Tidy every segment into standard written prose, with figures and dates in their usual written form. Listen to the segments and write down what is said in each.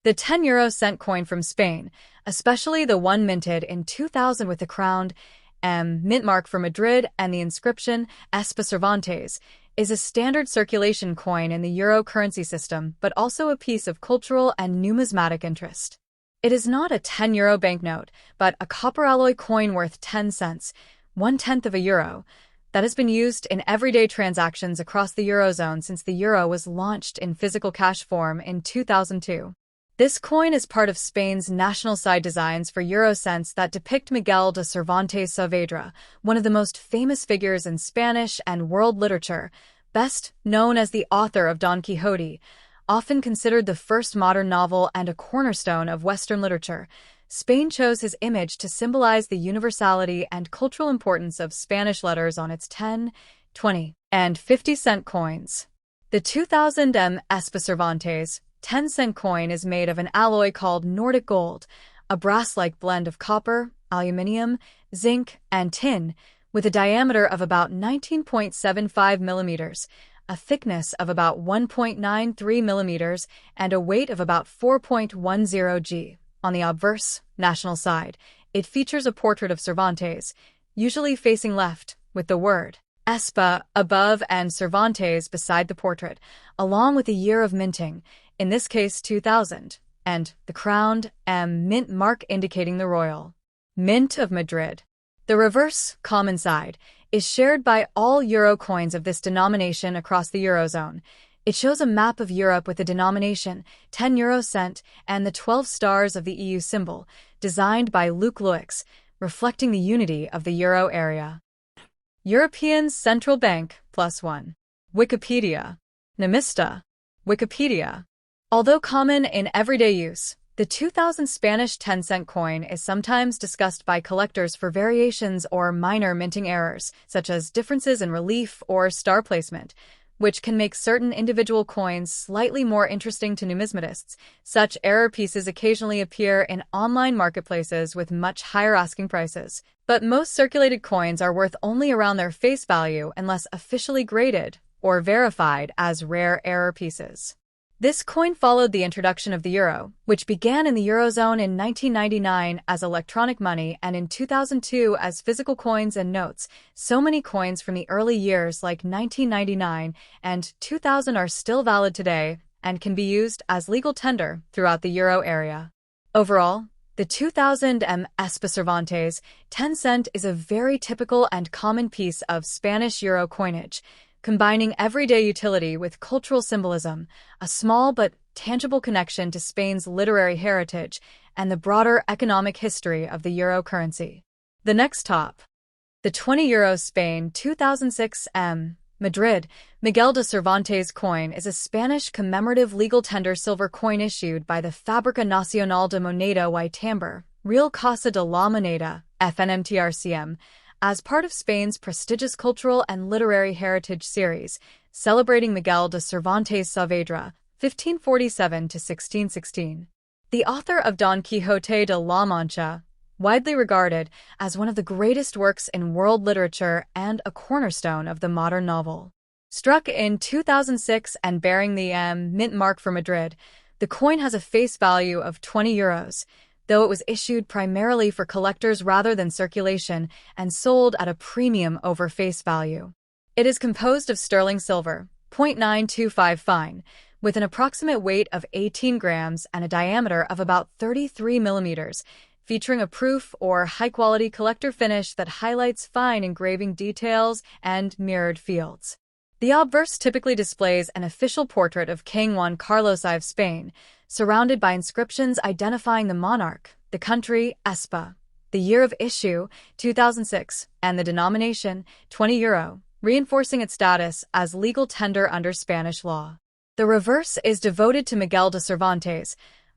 The 10 cent coin from Spain, especially the one minted in 2000 with the crowned mint mark for Madrid and the inscription ESPA Cervantes, is a standard circulation coin in the euro currency system, but also a piece of cultural and numismatic interest. It is not a 10 banknote, but a copper alloy coin worth 10 cents, 1/10 of a euro, that has been used in everyday transactions across the Eurozone since the euro was launched in physical cash form in 2002. This coin is part of Spain's national side designs for euro cents that depict Miguel de Cervantes Saavedra, one of the most famous figures in Spanish and world literature, best known as the author of Don Quixote, often considered the first modern novel and a cornerstone of Western literature. Spain chose his image to symbolize the universality and cultural importance of Spanish letters on its 10, 20, and 50-cent coins. The 2000 ESPA Cervantes 10-cent coin is made of an alloy called Nordic gold, a brass-like blend of copper, aluminium, zinc, and tin, with a diameter of about 19.75 millimeters, a thickness of about 1.93 millimeters, and a weight of about 4.10 g. On the obverse, national side, it features a portrait of Cervantes, usually facing left, with the word ESPA above and Cervantes beside the portrait, along with the year of minting, in this case 2000, and the crowned mint mark indicating the Royal Mint of Madrid. The reverse, common side, is shared by all euro coins of this denomination across the Eurozone. It shows a map of Europe with the denomination 10 cent and the 12 stars of the EU symbol, designed by Luc Loix, reflecting the unity of the euro area. European Central Bank +1. Wikipedia. Numista. Wikipedia. Although common in everyday use, the 2000 Spanish 10-cent coin is sometimes discussed by collectors for variations or minor minting errors, such as differences in relief or star placement, which can make certain individual coins slightly more interesting to numismatists. Such error pieces occasionally appear in online marketplaces with much higher asking prices, but most circulated coins are worth only around their face value unless officially graded or verified as rare error pieces. This coin followed the introduction of the euro, which began in the Eurozone in 1999 as electronic money and in 2002 as physical coins and notes. So many coins from the early years like 1999 and 2000 are still valid today and can be used as legal tender throughout the euro area. Overall, the 2000 ESPA Cervantes 10-cent is a very typical and common piece of Spanish euro coinage, combining everyday utility with cultural symbolism, a small but tangible connection to Spain's literary heritage, and the broader economic history of the euro currency. The next top. The 20 Spain 2006 Madrid, Miguel de Cervantes coin is a Spanish commemorative legal tender silver coin issued by the Fábrica Nacional de Moneda y Timbre, Real Casa de la Moneda, FNMTRCM, as part of Spain's prestigious cultural and literary heritage series, celebrating Miguel de Cervantes Saavedra, 1547–1616. The author of Don Quixote de la Mancha, widely regarded as one of the greatest works in world literature and a cornerstone of the modern novel. Struck in 2006 and bearing the mint mark for Madrid, the coin has a face value of 20 euros, though it was issued primarily for collectors rather than circulation and sold at a premium over face value. It is composed of sterling silver, 0.925 fine, with an approximate weight of 18 grams and a diameter of about 33 millimeters, featuring a proof or high-quality collector finish that highlights fine engraving details and mirrored fields. The obverse typically displays an official portrait of King Juan Carlos I of Spain, surrounded by inscriptions identifying the monarch, the country, ESPA, the year of issue, 2006, and the denomination, 20 euro, reinforcing its status as legal tender under Spanish law. The reverse is devoted to Miguel de Cervantes,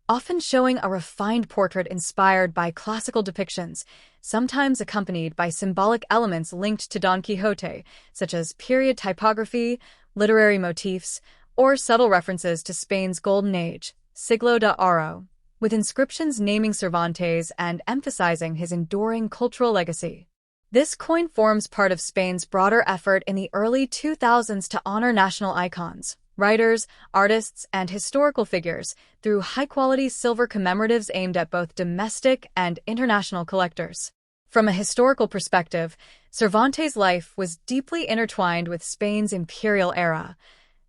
often showing a refined portrait inspired by classical depictions, sometimes accompanied by symbolic elements linked to Don Quixote, such as period typography, literary motifs, or subtle references to Spain's Golden Age, Siglo de Oro, with inscriptions naming Cervantes and emphasizing his enduring cultural legacy. This coin forms part of Spain's broader effort in the early 2000s to honor national icons, writers, artists, and historical figures through high-quality silver commemoratives aimed at both domestic and international collectors. From a historical perspective, Cervantes' life was deeply intertwined with Spain's imperial era.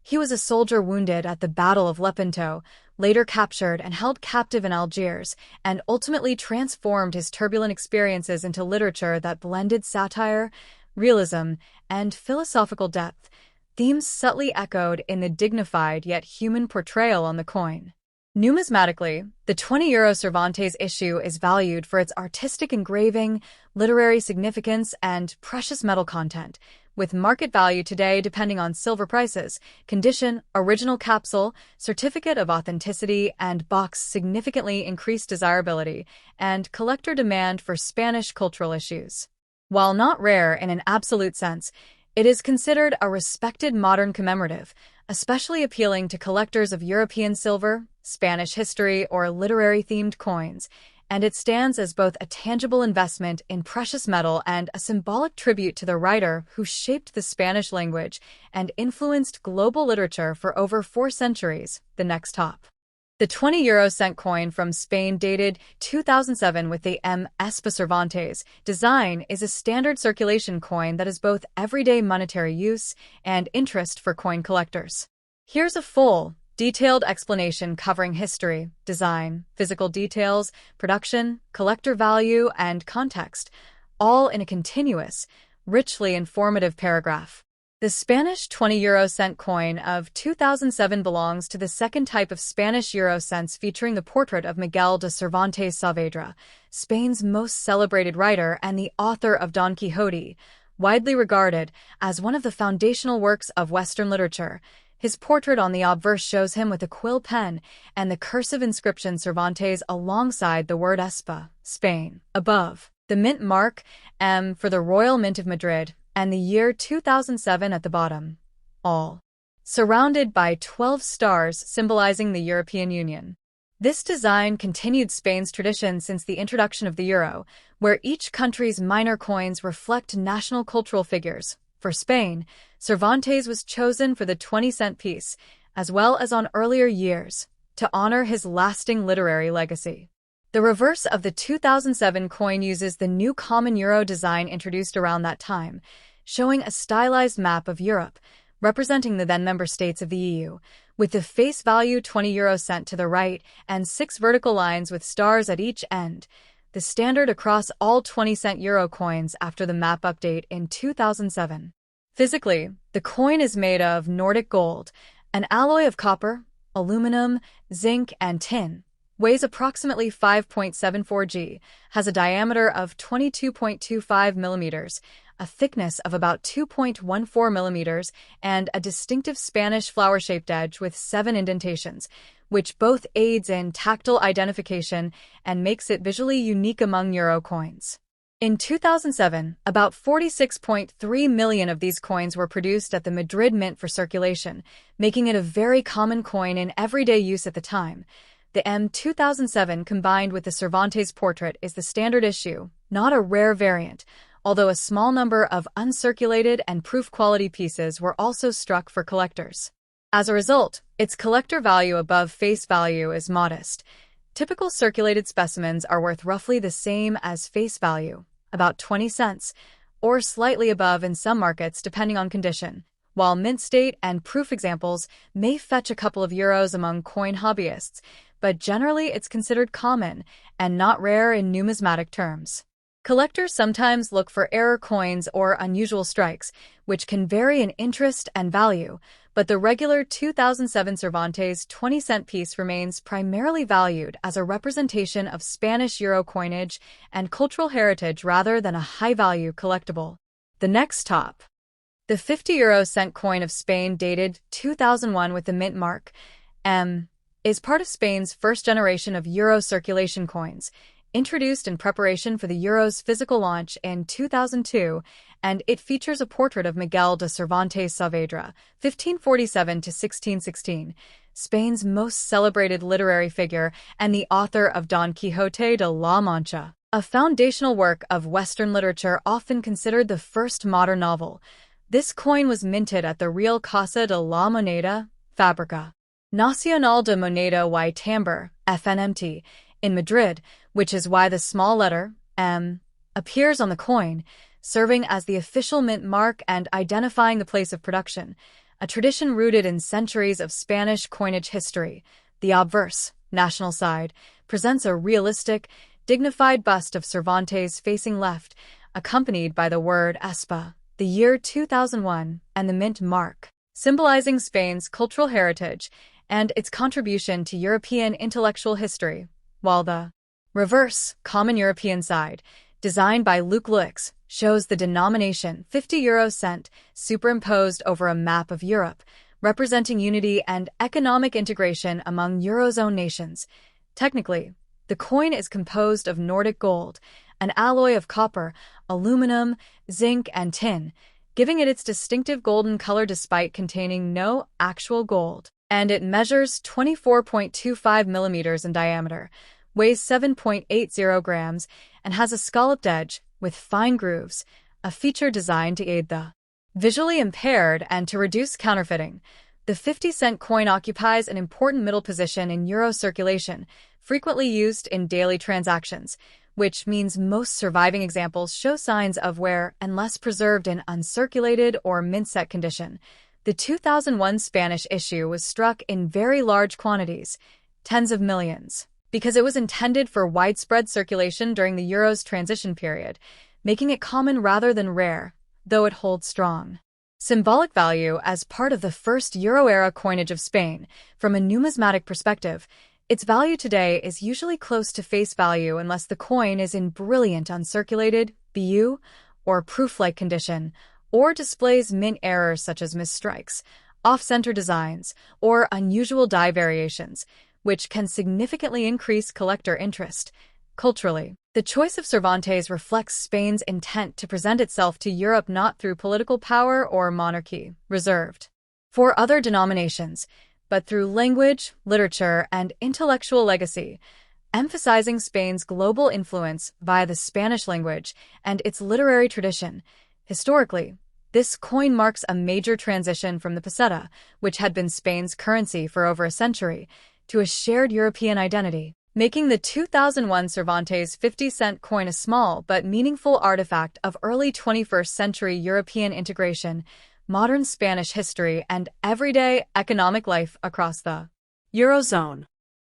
He was a soldier wounded at the Battle of Lepanto, later captured and held captive in Algiers, and ultimately transformed his turbulent experiences into literature that blended satire, realism, and philosophical depth, themes subtly echoed in the dignified yet human portrayal on the coin. Numismatically, the €20 Cervantes issue is valued for its artistic engraving, literary significance, and precious metal content, with market value today depending on silver prices, condition, original capsule, certificate of authenticity, and box significantly increased desirability and collector demand for Spanish cultural issues. While not rare in an absolute sense, it is considered a respected modern commemorative, especially appealing to collectors of European silver, Spanish history, or literary-themed coins, and it stands as both a tangible investment in precious metal and a symbolic tribute to the writer who shaped the Spanish language and influenced global literature for over 4 centuries. The next top. The €20 coin from Spain dated 2007 with the ESPAñA Cervantes design is a standard circulation coin that is both everyday monetary use and interest for coin collectors. Here's a full, detailed explanation covering history, design, physical details, production, collector value, and context, all in a continuous, richly informative paragraph. The Spanish €20 coin of 2007 belongs to the second type of Spanish euro cents featuring the portrait of Miguel de Cervantes Saavedra, Spain's most celebrated writer and the author of Don Quixote, widely regarded as one of the foundational works of Western literature. His portrait on the obverse shows him with a quill pen and the cursive inscription Cervantes alongside the word Espa, Spain, above. The mint mark, M, for the Royal Mint of Madrid, and the year 2007 at the bottom, all surrounded by 12 stars symbolizing the European Union. This design continued Spain's tradition since the introduction of the euro, where each country's minor coins reflect national cultural figures. For Spain, Cervantes was chosen for the 20-cent piece, as well as on earlier years, to honor his lasting literary legacy. The reverse of the 2007 coin uses the new common euro design introduced around that time, showing a stylized map of Europe, representing the then member states of the EU, with the face value €20 to the right and 6 vertical lines with stars at each end, the standard across all 20-cent euro coins after the map update in 2007. Physically, the coin is made of Nordic gold, an alloy of copper, aluminum, zinc, and tin, weighs approximately 5.74 g, has a diameter of 22.25 millimeters, a thickness of about 2.14 millimeters, and a distinctive Spanish flower-shaped edge with 7 indentations, which both aids in tactile identification and makes it visually unique among euro coins. In 2007, about 46.3 million of these coins were produced at the Madrid Mint for circulation, making it a very common coin in everyday use at the time. The M2007 combined with the Cervantes portrait is the standard issue, not a rare variant, although a small number of uncirculated and proof-quality pieces were also struck for collectors. As a result, its collector value above face value is modest. Typical circulated specimens are worth roughly the same as face value, about 20 cents, or slightly above in some markets depending on condition, while mint state and proof examples may fetch a couple of euros among coin hobbyists, but generally it's considered common and not rare in numismatic terms. Collectors sometimes look for error coins or unusual strikes, which can vary in interest and value, but the regular 2007 Cervantes 20-cent piece remains primarily valued as a representation of Spanish euro coinage and cultural heritage rather than a high-value collectible. The next top. The €50 coin of Spain dated 2001 with the mint mark, M, is part of Spain's first generation of euro circulation coins, introduced in preparation for the euro's physical launch in 2002, and it features a portrait of Miguel de Cervantes Saavedra, 1547 to 1616, Spain's most celebrated literary figure and the author of Don Quixote de la Mancha, a foundational work of Western literature often considered the first modern novel. This coin was minted at the Real Casa de la Moneda, Fábrica Nacional de Moneda y Timbre, FNMT, in Madrid, which is why the small letter M appears on the coin, serving as the official mint mark and identifying the place of production, a tradition rooted in centuries of Spanish coinage history. The obverse, national side, presents a realistic, dignified bust of Cervantes facing left, accompanied by the word ESPA, the year 2001, and the mint mark, symbolizing Spain's cultural heritage and its contribution to European intellectual history, while the reverse, common European side, designed by Luc Luix, shows the denomination 50 euro cent superimposed over a map of Europe, representing unity and economic integration among Eurozone nations. Technically, the coin is composed of Nordic gold, an alloy of copper, aluminum, zinc, and tin, giving it its distinctive golden color despite containing no actual gold. And it measures 24.25 millimeters in diameter, weighs 7.80 grams, and has a scalloped edge with fine grooves, a feature designed to aid the visually impaired and to reduce counterfeiting. The 50-cent coin occupies an important middle position in euro circulation, frequently used in daily transactions, which means most surviving examples show signs of wear unless preserved in uncirculated or mint-set condition. The 2001 Spanish issue was struck in very large quantities, tens of millions, because it was intended for widespread circulation during the euro's transition period, making it common rather than rare, though it holds strong symbolic value as part of the first Euro-era coinage of Spain. From a numismatic perspective, its value today is usually close to face value unless the coin is in brilliant uncirculated, BU, or proof-like condition, or displays mint errors such as misstrikes, off-center designs, or unusual die variations, which can significantly increase collector interest. Culturally, the choice of Cervantes reflects Spain's intent to present itself to Europe not through political power or monarchy, reserved for other denominations, but through language, literature, and intellectual legacy, emphasizing Spain's global influence via the Spanish language and its literary tradition. Historically, this coin marks a major transition from the peseta, which had been Spain's currency for over a century, to a shared European identity, making the 2001 Cervantes 50-cent coin a small but meaningful artifact of early 21st century European integration, modern Spanish history, and everyday economic life across the Eurozone.